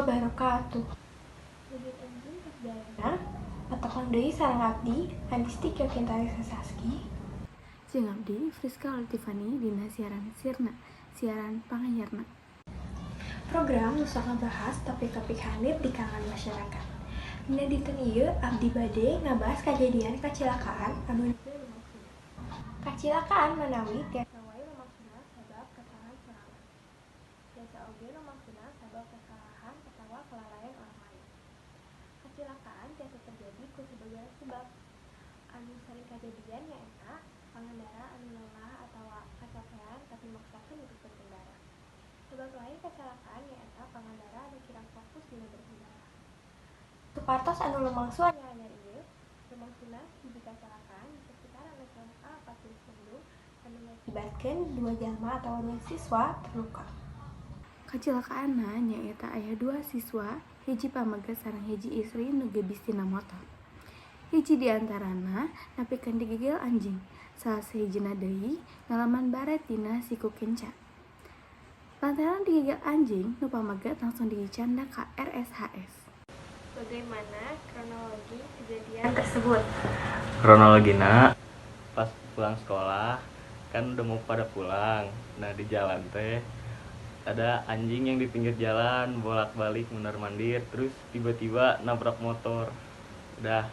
wabarakatuh. Wujud anjing pas jalanna, patokan deui sareng abdi, Andisti Kyokintari Sasaski. Jeung abdi Friska Latifani dina siaran Sirna, siaran Panganyarna. Program nu sok ngabahas topik-topik hanit di kalangan masyarakat. Dina dinten ieu abdi bade ngabahas kajadian kacilakaan anu Kacilakaan manawi tiasa wae lumangsungna sabab kesalahan sorangan. Tiasa oge lumangsungna sabab kesalahan atawa kelalaian orang lain. Kacilakaan tiasa terjadi ku sababaraha sebab. Anu sering kajadian nyaeta pangendara anu lelah atawa kacapean tapi maksakeun untuk berkendara. Sebab lain kecelakaan nyaeta pangendara anu kirang fokus dina berkendara. Supados anu lumangsung anyar ieu, lumangsungna hiji kecelakaan di sekitaran SMA 40 Bandung anu ngakibatkeun 2 jalma atawa 2 siswa terluka. Kacilakaanna nyaeta aya 2 siswa, hiji pamaga sareng hiji istri nu gebis tina motor. Hiji di antarana napikeun digigil anjing, salah sahijina deui ngalaman baret dina siku kenca. Lantaran digigil anjing, nu pamagat langsung dicanda ka RSHS. Bagaimana kronologi kejadian tersebut? Kronologina pas pulang sekolah kan udah mau pada pulang. Nah di jalan teh ada anjing yang di pinggir jalan bolak-balik mondar-mandir, terus tiba-tiba nabrak motor. Udah.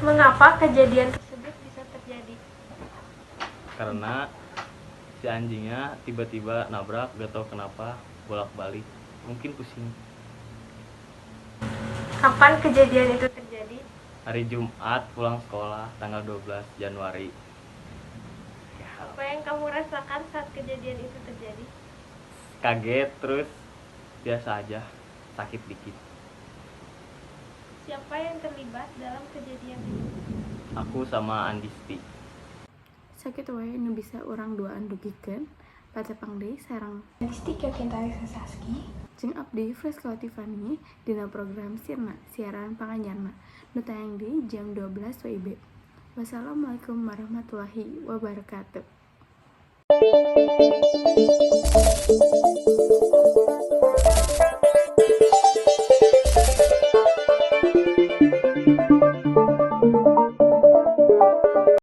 Mengapa kejadian tersebut bisa terjadi? Karena si anjingnya tiba-tiba nabrak, gak tahu kenapa bolak-balik, mungkin pusing. Kapan kejadian itu terjadi? Hari Jumat pulang sekolah tanggal 12 Januari. Apa yang kamu rasakan saat kejadian itu terjadi? Kaget, terus biasa aja, sakit dikit. Siapa yang terlibat dalam kejadian itu? Aku sama Andisti. Sakit wae nu bisa urang duaan dugikeun, patepang deui sareng Andisti Kyokintari Sasaski. jeung abdi Friska Latifani dina program Sirna, siaran Panganyarna, nu tayang di jam 12 WIB. Wassalamualaikum warahmatullahi wabarakatuh.